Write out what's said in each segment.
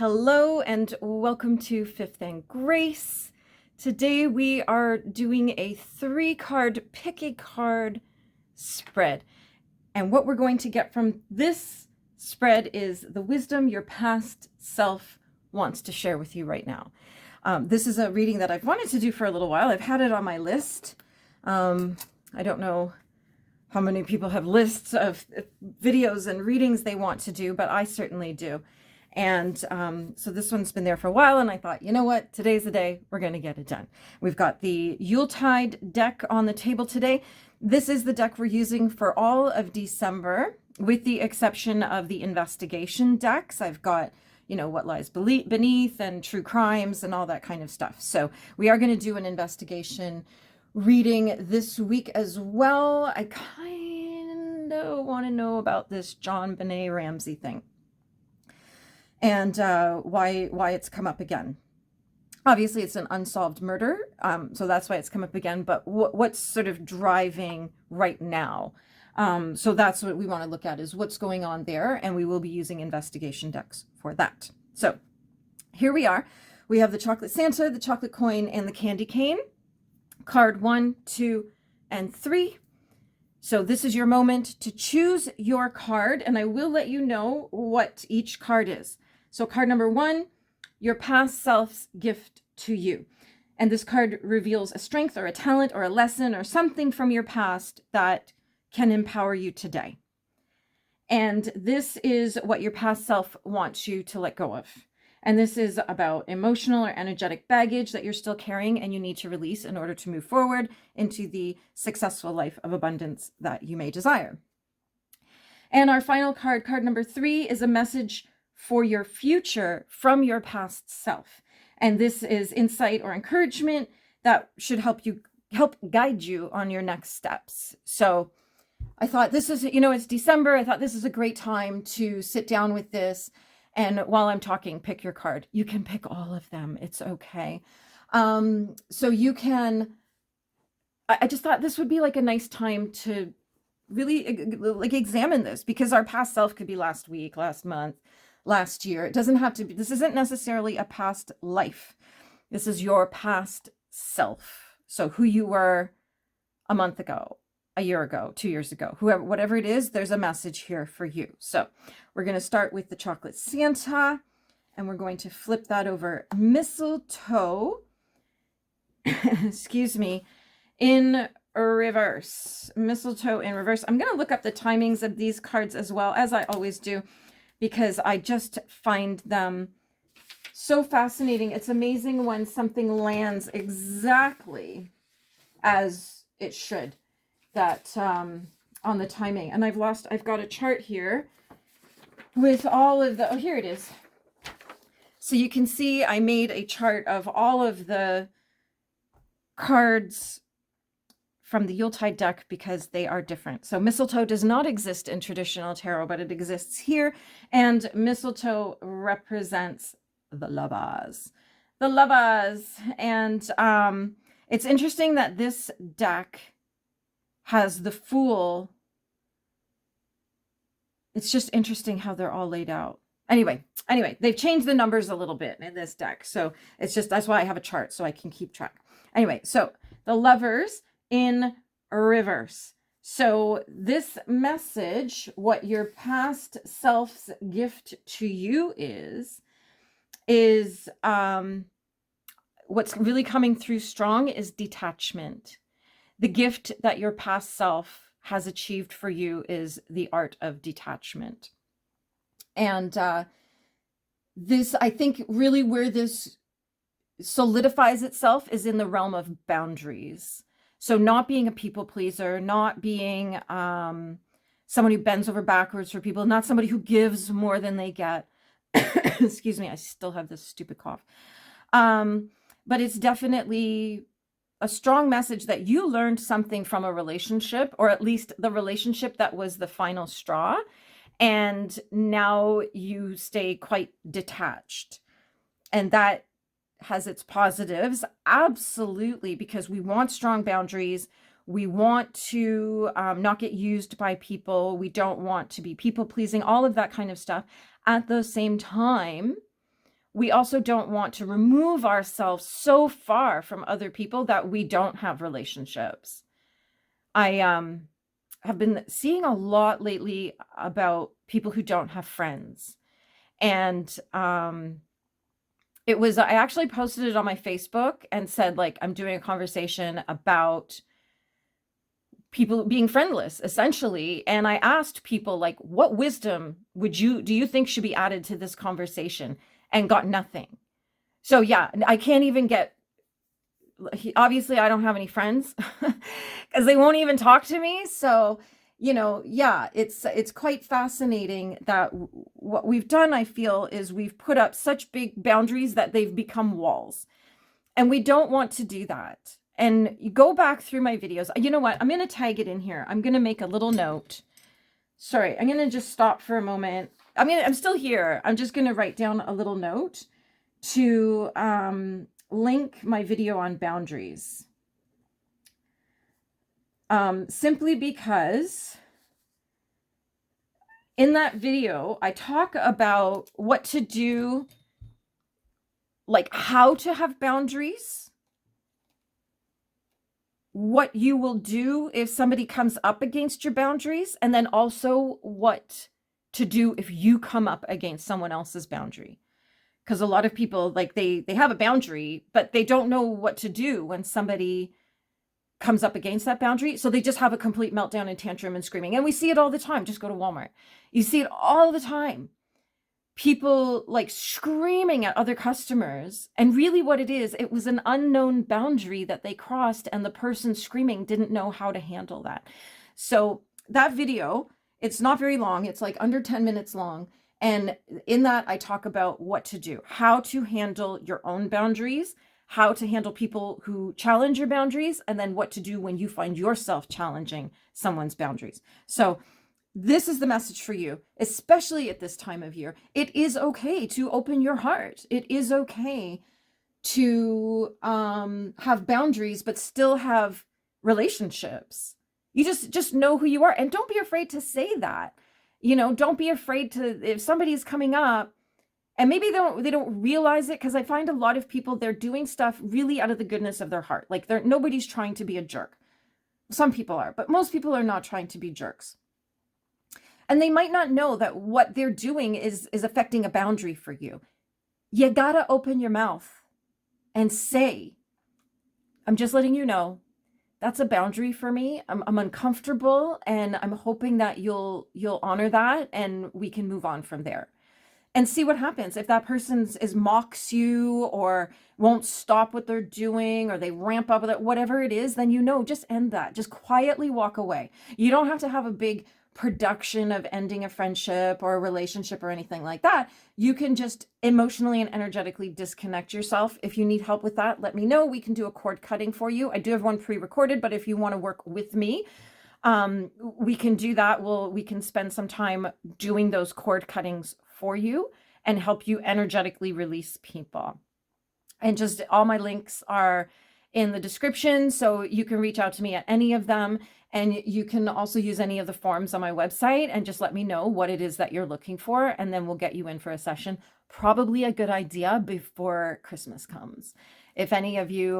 Hello and welcome to Fifth and Grace. Today we are doing a 3-card pick a card spread. And what we're going to get from this spread is the wisdom your past self wants to share with you right now. This is a reading that I've wanted to do for a little while. I've had it on my list. I don't know how many people have lists of videos and readings they want to do, but I certainly do. And so this one's been there for a while, and I thought, you know what, today's the day, we're going to get it done. We've got the Yuletide deck on the table today. This is the deck we're using for all of December, with the exception of the investigation decks. I've got, you know, What Lies Beneath and True Crimes and all that kind of stuff. So we are going to do an investigation reading this week as well. I kind of want to know about this John Benet Ramsey thing. And why it's come up again. Obviously, it's an unsolved murder, so that's why it's come up again. But what's sort of driving right now? So that's what we want to look at, is what's going on there, and we will be using investigation decks for that. So here we are. We have the Chocolate Santa, the Chocolate Coin, and the Candy Cane. Card 1, 2, and 3. So this is your moment to choose your card, and I will let you know what each card is. So card number 1, your past self's gift to you. And this card reveals a strength or a talent or a lesson or something from your past that can empower you today. And this is what your past self wants you to let go of. And this is about emotional or energetic baggage that you're still carrying and you need to release in order to move forward into the successful life of abundance that you may desire. And our final card, card number 3, is a message for your future from your past self. And this is insight or encouragement that should help guide you on your next steps. So I thought this is, you know, it's December. I thought this is a great time to sit down with this. And while I'm talking, pick your card. You can pick all of them. It's okay. So you can, I just thought this would be like a nice time to really like examine this, because our past self could be last week, last month, last year. It doesn't have to be, this isn't necessarily a past life. This is your past self. So who you were a month ago, a year ago, 2 years ago, whoever, whatever it is, there's a message here for you. So we're going to start with the Chocolate Santa, and we're going to flip that over mistletoe, excuse me, in reverse. Mistletoe in reverse. I'm going to look up the timings of these cards as well, as I always do, because I just find them so fascinating. It's amazing when something lands exactly as it should, that on the timing. And I've got a chart here with all of the, oh, here it is. So you can see I made a chart of all of the cards from the Yuletide deck because they are different. So mistletoe does not exist in traditional tarot, but it exists here. And mistletoe represents the lovers. The lovers. And it's interesting that this deck has the Fool. It's just interesting how they're all laid out. Anyway, they've changed the numbers a little bit in this deck. So it's just, that's why I have a chart so I can keep track. Anyway, so the lovers in reverse. So this message, what your past self's gift to you is what's really coming through strong is detachment. The gift that your past self has achieved for you is the art of detachment. And this, I think, really where this solidifies itself is in the realm of boundaries. So not being a people pleaser, not being someone who bends over backwards for people, not somebody who gives more than they get. Excuse me, I still have this stupid cough. But it's definitely a strong message that you learned something from a relationship, or at least the relationship that was the final straw. And now you stay quite detached. And that has its positives, absolutely, because we want strong boundaries. We want to not get used by people. We don't want to be people pleasing, all of that kind of stuff. At the same time, we also don't want to remove ourselves so far from other people that we don't have relationships. I have been seeing a lot lately about people who don't have friends. And I actually posted it on my Facebook and said, like, I'm doing a conversation about people being friendless, essentially. And I asked people, like, what wisdom do you think should be added to this conversation? And got nothing. So yeah, I can't even get, obviously I don't have any friends because they won't even talk to me. So, yeah, it's quite fascinating that what we've done, I feel, is we've put up such big boundaries that they've become walls. And we don't want to do that. And you go back through my videos. You know what? I'm going to tag it in here. I'm going to make a little note. Sorry, I'm going to just stop for a moment. I'm still here. I'm just going to write down a little note to link my video on boundaries. Simply because in that video, I talk about what to do, like how to have boundaries, what you will do if somebody comes up against your boundaries, and then also what to do if you come up against someone else's boundary. Because a lot of people, like, they have a boundary, but they don't know what to do when somebody comes up against that boundary. So they just have a complete meltdown and tantrum and screaming. And we see it all the time. Just go to Walmart. You see it all the time. People like screaming at other customers. And really what it was an unknown boundary that they crossed, and the person screaming didn't know how to handle that. So that video, it's not very long. It's like under 10 minutes long. And in that, I talk about what to do, how to handle your own boundaries, how to handle people who challenge your boundaries, and then what to do when you find yourself challenging someone's boundaries. So this is the message for you, especially at this time of year. It is okay to open your heart. It is okay to have boundaries, but still have relationships. You just know who you are, and don't be afraid to say that. Don't be afraid to, if somebody's coming up and maybe they don't realize it, because I find a lot of people, they're doing stuff really out of the goodness of their heart. Like, nobody's trying to be a jerk. Some people are, but most people are not trying to be jerks. And they might not know that what they're doing is affecting a boundary for you. You gotta open your mouth and say, I'm just letting you know, that's a boundary for me. I'm uncomfortable, and I'm hoping that you'll honor that, and we can move on from there. And see what happens. If that person mocks you or won't stop what they're doing, or they ramp up with it, whatever it is, then just end that. Just quietly walk away. You don't have to have a big production of ending a friendship or a relationship or anything like that. You can just emotionally and energetically disconnect yourself. If you need help with that, let me know. We can do a cord cutting for you. I do have one pre-recorded, but if you want to work with me, we can do that. We can spend some time doing those cord cuttings for you and help you energetically release people. And just all my links are in the description, so you can reach out to me at any of them. And you can also use any of the forms on my website and just let me know what it is that you're looking for, and then we'll get you in for a session. Probably a good idea before Christmas comes. If any of you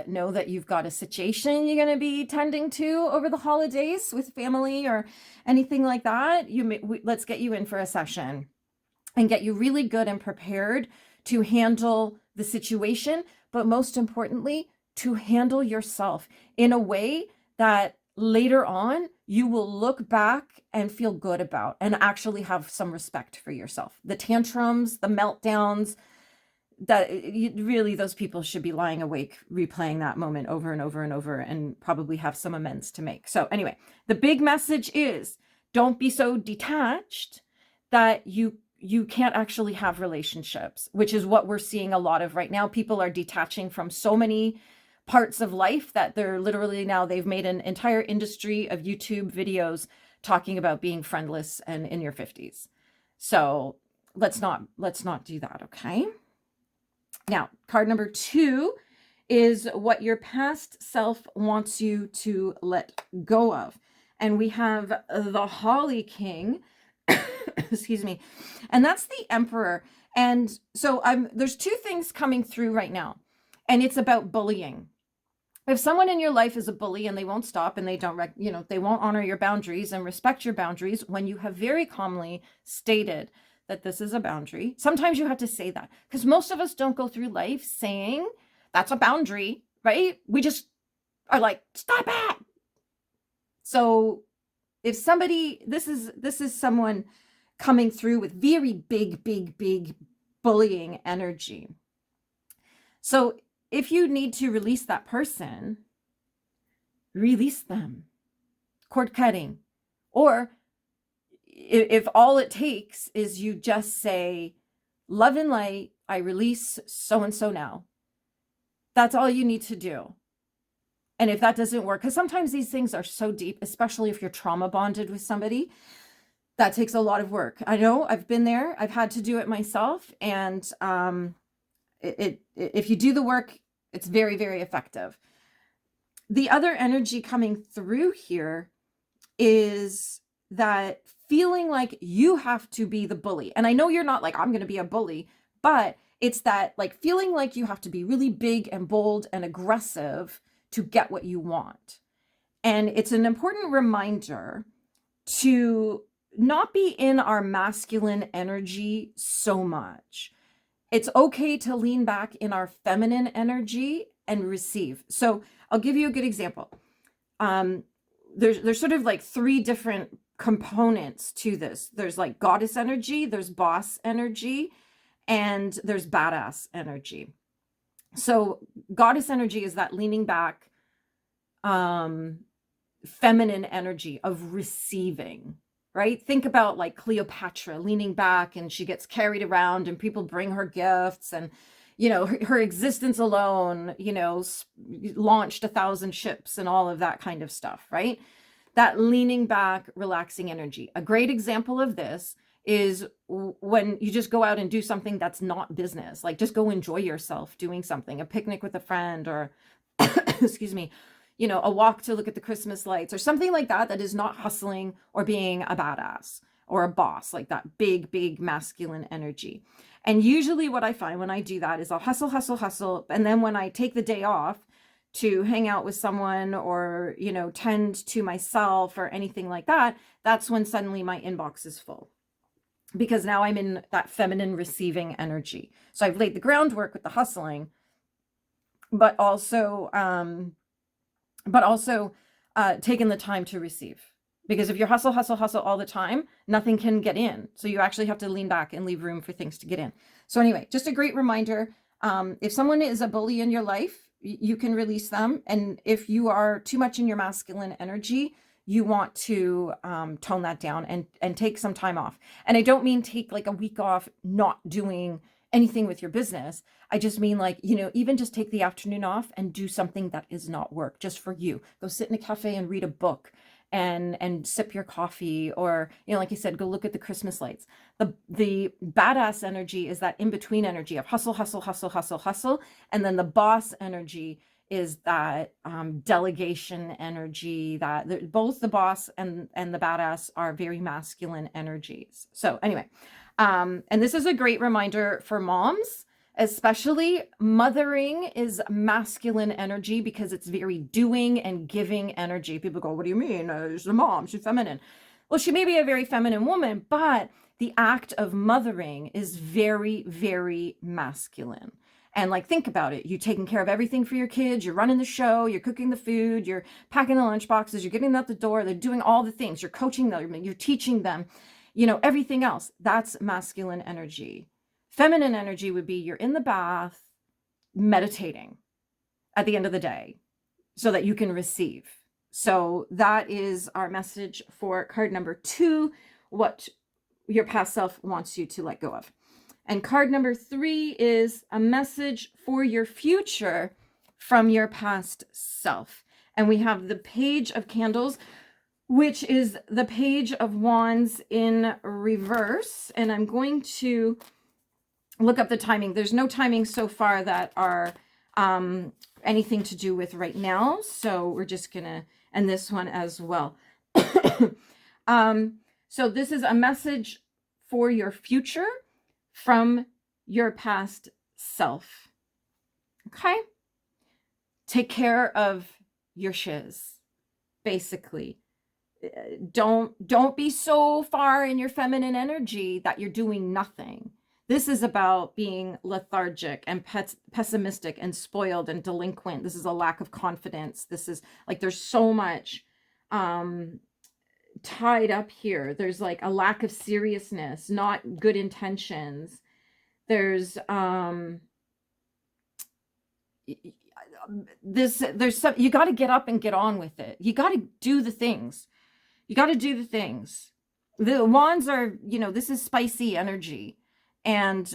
know that you've got a situation you're going to be tending to over the holidays with family or anything like that, let's get you in for a session and get you really good and prepared to handle the situation, but most importantly, to handle yourself in a way that later on you will look back and feel good about, and actually have some respect for yourself. The tantrums, the meltdowns, really, those people should be lying awake replaying that moment over and over and over, and probably have some amends to make. So anyway, the big message is, don't be so detached that you can't actually have relationships, which is what we're seeing a lot of right now. People are detaching from so many parts of life that they're literally, now they've made an entire industry of YouTube videos talking about being friendless and in your 50s. So let's not do that. Okay. Now, card number 2 is what your past self wants you to let go of. And we have the Holly King, excuse me, and that's the Emperor. And so there's two things coming through right now, and it's about bullying. If someone in your life is a bully and they won't stop and they don't, they won't honor your boundaries and respect your boundaries when you have very calmly stated that this is a boundary. Sometimes you have to say that, because most of us don't go through life saying that's a boundary, right? We just are like, stop it. So if somebody, this is someone coming through with very big bullying energy. So if you need to release that person, release them. Cord cutting. Or if all it takes is you just say, love and light, I release so-and-so now. That's all you need to do. And if that doesn't work, because sometimes these things are so deep, especially if you're trauma bonded with somebody, that takes a lot of work. I know, I've been there. I've had to do it myself. And if you do the work, it's very, very effective. The other energy coming through here is that feeling like you have to be the bully. And I know you're not like, I'm going to be a bully, but it's that like feeling like you have to be really big and bold and aggressive to get what you want. And it's an important reminder to not be in our masculine energy so much. It's okay to lean back in our feminine energy and receive. So I'll give you a good example. There's sort of like three different components to this. There's like goddess energy, there's boss energy, and there's badass energy. So goddess energy is that leaning back, feminine energy of receiving, right? Think about like Cleopatra leaning back and she gets carried around and people bring her gifts, and, her existence alone, launched 1,000 ships and all of that kind of stuff, right? That leaning back, relaxing energy. A great example of this is when you just go out and do something that's not business, like just go enjoy yourself doing something, a picnic with a friend, or excuse me, a walk to look at the Christmas lights or something like that, that is not hustling or being a badass or a boss, like that big masculine energy. And usually what I find when I do that is I'll hustle. And then when I take the day off to hang out with someone or, tend to myself or anything like that, that's when suddenly my inbox is full, because now I'm in that feminine receiving energy. So I've laid the groundwork with the hustling, but also taking the time to receive. Because if you're hustle all the time, nothing can get in. So you actually have to lean back and leave room for things to get in. So anyway, just a great reminder. If someone is a bully in your life, you can release them. And if you are too much in your masculine energy, you want to tone that down and take some time off. And I don't mean take like a week off, not doing anything with your business. I just mean like, even just take the afternoon off and do something that is not work, just for you. Go sit in a cafe and read a book and sip your coffee, or, like I said, go look at the Christmas lights. The badass energy is that in-between energy of hustle. And then the boss energy is that delegation energy, that both the boss and the badass are very masculine energies. So anyway, and this is a great reminder for moms, especially. Mothering is masculine energy because it's very doing and giving energy. People go, what do you mean? She's a mom, she's feminine. Well, she may be a very feminine woman, but the act of mothering is very, very masculine. And like, think about it. You're taking care of everything for your kids. You're running the show. You're cooking the food. You're packing the lunch boxes. You're getting them out the door. They're doing all the things. You're coaching them. You're teaching them, everything else. That's masculine energy. Feminine energy would be you're in the bath meditating at the end of the day so that you can receive. So that is our message for card number 2, what your past self wants you to let go of. And card number 3 is a message for your future from your past self. And we have the Page of Candles, which is the Page of Wands in reverse. And I'm going to look up the timing. There's no timing so far that are anything to do with right now. So we're just going to end this one as well. So this is a message for your future from your past self. Okay? Take care of your shiz, basically. Don't be so far in your feminine energy that you're doing nothing. This is about being lethargic and pessimistic and spoiled and delinquent. This is a lack of confidence. This is like, there's so much tied up here. There's like a lack of seriousness, not good intentions. There's there's some, you got to get up and get on with it. You got to do the things. You got to do the things. The wands are, you know, this is spicy energy. And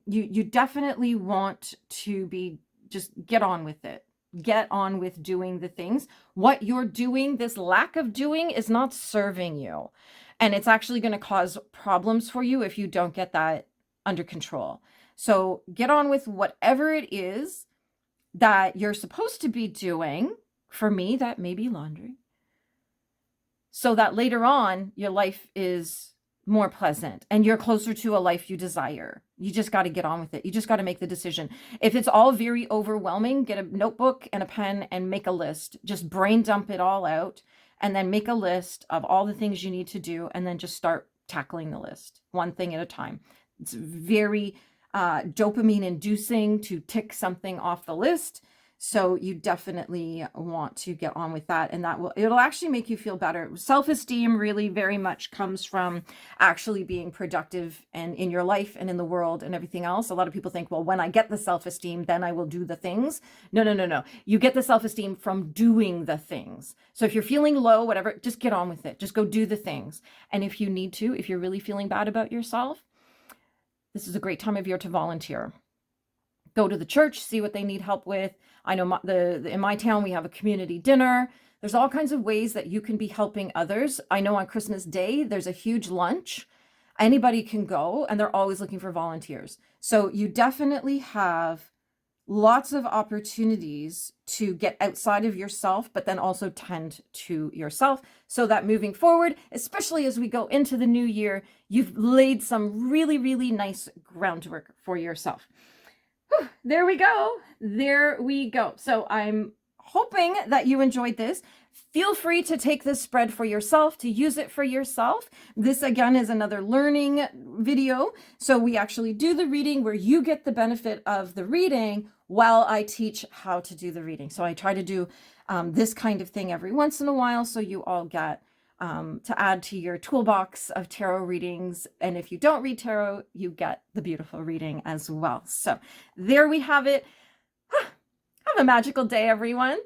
you definitely want to be, just get on with it. Get on with doing the things. What you're doing, this lack of doing, is not serving you. And it's actually going to cause problems for you if you don't get that under control. So get on with whatever it is that you're supposed to be doing. For me, that may be laundry. So that later on, your life is more pleasant and you're closer to a life you desire. You just got to get on with it. You just got to make the decision. If it's all very overwhelming, get a notebook and a pen and make a list. Just brain dump it all out and then make a list of all the things you need to do and then just start tackling the list one thing at a time. It's very dopamine inducing to tick something off the list. So you definitely want to get on with that, and it'll actually make you feel better. Self-esteem really very much comes from actually being productive and in your life and in the world and everything else. A lot of people think, well, when I get the self-esteem, then I will do the things. No. You get the self-esteem from doing the things. So if you're feeling low, whatever, just get on with it. Just go do the things. And if you need to, if you're really feeling bad about yourself, this is a great time of year to volunteer. Go to the church, see what they need help with. I know in my town, we have a community dinner. There's all kinds of ways that you can be helping others. I know on Christmas Day, there's a huge lunch. Anybody can go, and they're always looking for volunteers. So you definitely have lots of opportunities to get outside of yourself, but then also tend to yourself, so that moving forward, especially as we go into the new year, you've laid some really, really nice groundwork for yourself. Whew, there we go. There we go. So I'm hoping that you enjoyed this. Feel free to take this spread for yourself, to use it for yourself. This again is another learning video. So we actually do the reading where you get the benefit of the reading while I teach how to do the reading. So I try to do this kind of thing every once in a while, so you all get to add to your toolbox of tarot readings. And if you don't read tarot, you get the beautiful reading as well. So there we have it. Have a magical day, everyone.